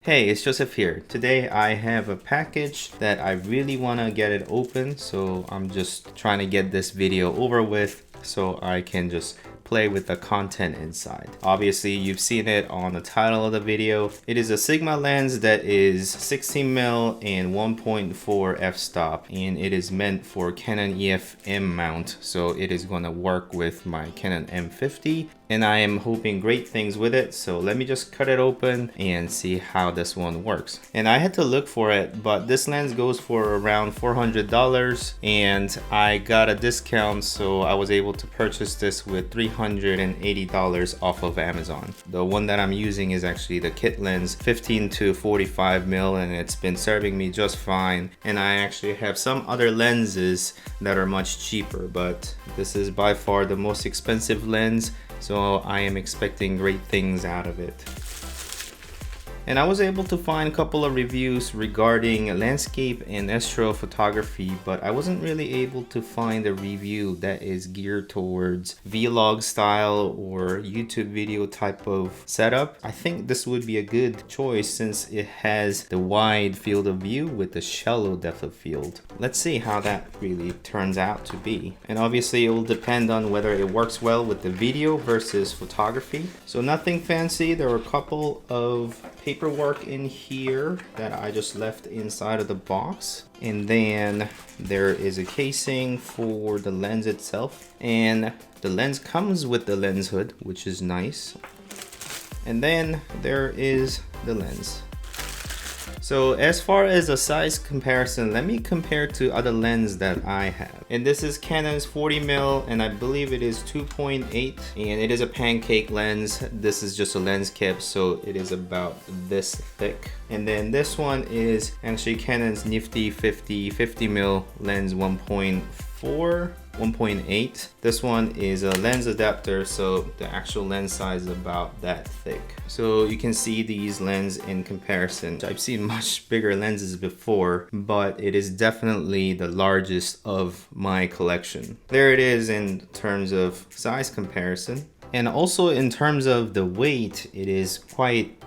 Hey, it's Joseph here. Today I have a package that I really want to get it open, so I'm just trying to get this video over with so I can just play with the content inside. Obviously, you've seen it on the title of the video. It is a Sigma lens that is 16mm and 1.4 f-stop, and it is meant for Canon EF-M mount, so it is going to work with my Canon M50, and I am hoping great things with it. So let me just cut it open and see how this one works. And I had to look for it, but this lens goes for around $400, and I got a discount, so I was able to purchase this with $380 off of Amazon. The one that I'm using is actually the kit lens 15 to 45mm, and it's been serving me just fine. And I actually have some other lenses that are much cheaper, but this is by far the most expensive lens, so I am expecting great things out of it. And I was able to find a couple of reviews regarding landscape and astrophotography, but I wasn't really able to find a review that is geared towards vlog style or YouTube video type of setup. I think this would be a good choice since it has the wide field of view with the shallow depth of field. Let's see how that really turns out to be. And obviously it will depend on whether it works well with the video versus photography. So nothing fancy. There were a couple of paperwork in here that I just left inside of the box, and then there is a casing for the lens itself, and the lens comes with the lens hood, which is nice, and then there is the lens. So as far as a size comparison, let me compare to other lenses that I have. And this is Canon's 40mm, and I believe it is 2.8, and it is a pancake lens. This is just a lens cap, so it is about this thick. And then this one is actually Canon's nifty 50mm lens 1.8. This one is a lens adapter, so the actual lens size is about that thick. So you can see these lenses in comparison. I've seen much bigger lenses before, but it is definitely the largest of my collection. There it is in terms of size comparison. And also in terms of the weight, it is quite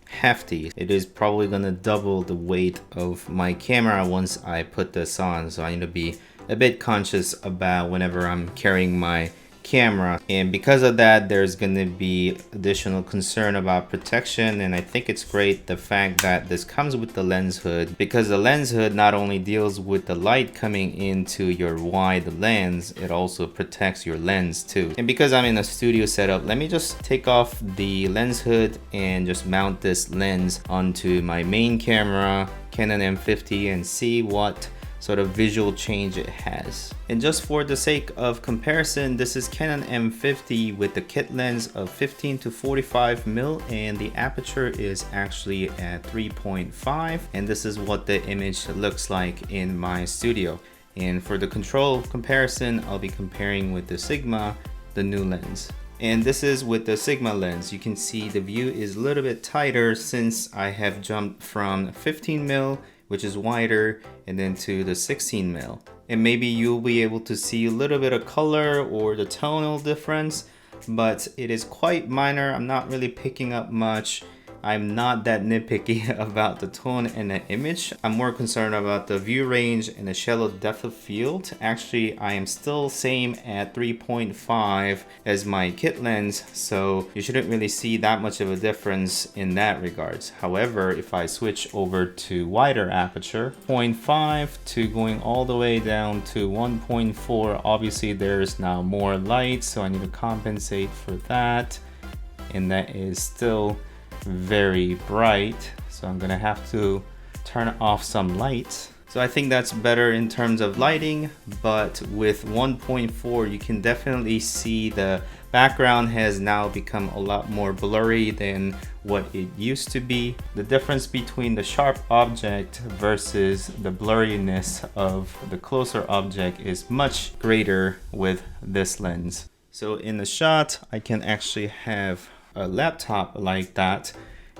hefty. It is probably gonna double the weight of my camera once I put this on, so I need to be a bit conscious about whenever I'm carrying my camera, and because of that there's going to be additional concern about protection. And I think it's great the fact that this comes with the lens hood, because the lens hood not only deals with the light coming into your wide lens, it also protects your lens too. And because I'm in a studio setup, let me just take off the lens hood and just mount this lens onto my main camera, Canon M50, and see what sort of visual change it has. And just for the sake of comparison, this is Canon M50 with the kit lens of 15 to 45mm, and the aperture is actually at 3.5, and this is what the image looks like in my studio. And for the control comparison, I'll be comparing with the Sigma, the new lens. And this is with the Sigma lens. You can see the view is a little bit tighter since I have jumped from 15mm, which is wider, and then to the 16mm. And maybe you'll be able to see a little bit of color or the tonal difference, but it is quite minor. I'm not really picking up much. I'm not that nitpicky about the tone and the image. I'm more concerned about the view range and the shallow depth of field. Actually, I am still same at 3.5 as my kit lens, so you shouldn't really see that much of a difference in that regards. However, if I switch over to wider aperture, 0.5 to going all the way down to 1.4, obviously there's now more light, so I need to compensate for that, and that is still very bright, so I'm gonna have to turn off some lights. So I think that's better in terms of lighting, but with 1.4 you can definitely see the background has now become a lot more blurry than what it used to be. The difference between the sharp object versus the blurriness of the closer object is much greater with this lens. So in the shot, I can actually have a laptop like that,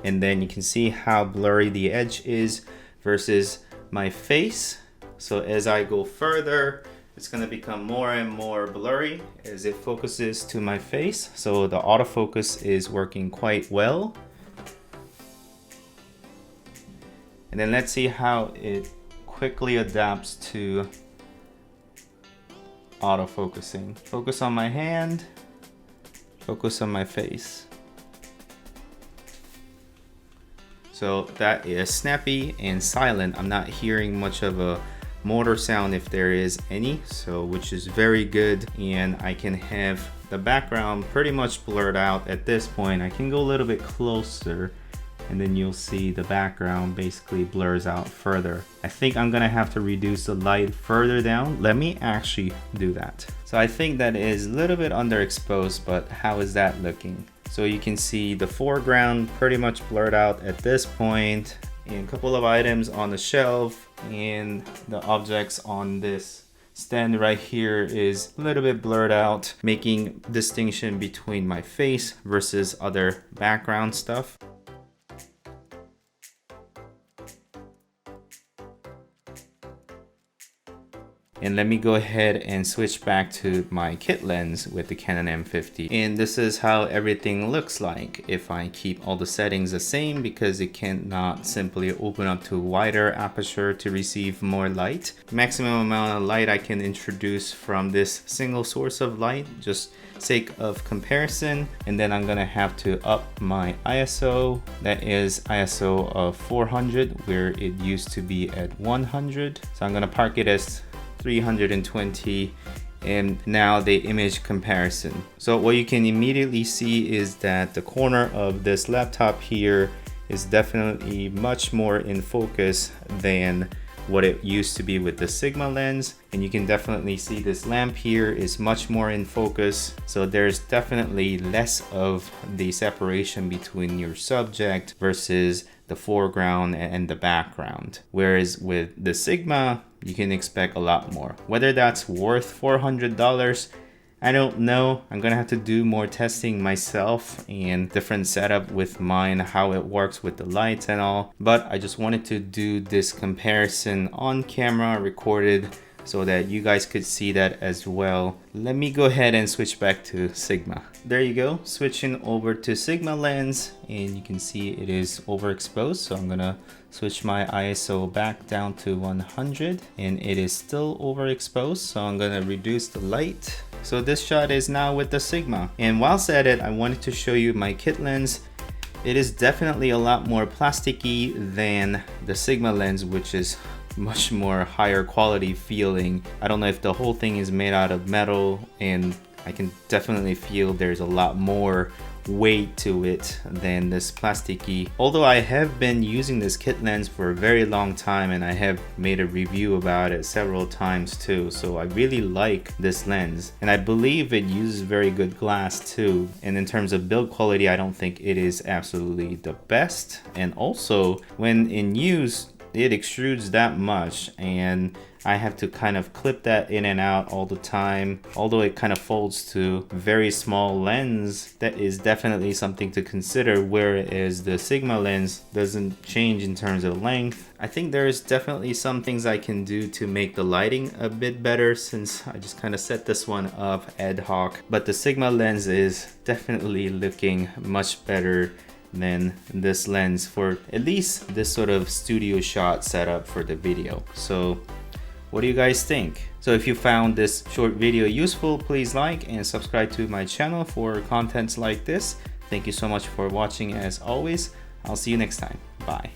and then you can see how blurry the edge is versus my face. So as I go further, it's going to become more and more blurry as it focuses to my face. So the autofocus is working quite well. And then let's see how it quickly adapts to autofocusing. Focus on my hand, focus on my face. So that is snappy and silent. I'm not hearing much of a motor sound if there is any, so which is very good. And I can have the background pretty much blurred out at this point. I can go a little bit closer and then you'll see the background basically blurs out further. I think I'm gonna have to reduce the light further down. Let me actually do that. So I think that is a little bit underexposed, but how is that looking? So you can see the foreground pretty much blurred out at this point, and a couple of items on the shelf, and the objects on this stand right here is a little bit blurred out, making distinction between my face versus other background stuff. And let me go ahead and switch back to my kit lens with the Canon M50. And this is how everything looks like if I keep all the settings the same, because it cannot simply open up to wider aperture to receive more light. Maximum amount of light I can introduce from this single source of light, just sake of comparison. And then I'm gonna have to up my ISO. That is ISO of 400 where it used to be at 100. So I'm gonna park it as 320, and now the image comparison. So what you can immediately see is that the corner of this laptop here is definitely much more in focus than what it used to be with the Sigma lens. And you can definitely see this lamp here is much more in focus. So there's definitely less of the separation between your subject versus the foreground and the background. Whereas with the Sigma, you can expect a lot more. Whether that's worth $400, I don't know. I'm gonna have to do more testing myself and different setup with mine, how it works with the lights and all. But I just wanted to do this comparison on camera, recorded, so that you guys could see that as well. Let me go ahead and switch back to Sigma. There you go, switching over to Sigma lens, and you can see it is overexposed. So I'm gonna switch my ISO back down to 100, and it is still overexposed. So I'm gonna reduce the light. So this shot is now with the Sigma. And whilst at it, I wanted to show you my kit lens. It is definitely a lot more plasticky than the Sigma lens, which is much more higher quality feeling. I don't know if the whole thing is made out of metal, and I can definitely feel there's a lot more weight to it than this plasticky. Although I have been using this kit lens for a very long time, and I have made a review about it several times too, so I really like this lens, and I believe it uses very good glass too. And in terms of build quality, I don't think it is absolutely the best, and also when in use it extrudes that much, and I have to kind of clip that in and out all the time. Although it kind of folds to very small lens, that is definitely something to consider, whereas the Sigma lens doesn't change in terms of length. I think there's definitely some things I can do to make the lighting a bit better, since I just kind of set this one up ad hoc. But the Sigma lens is definitely looking much better than this lens for at least this sort of studio shot setup for the video. So what do you guys think? So if you found this short video useful, please like and subscribe to my channel for contents like this. Thank you so much for watching as always. I'll see you next time. Bye.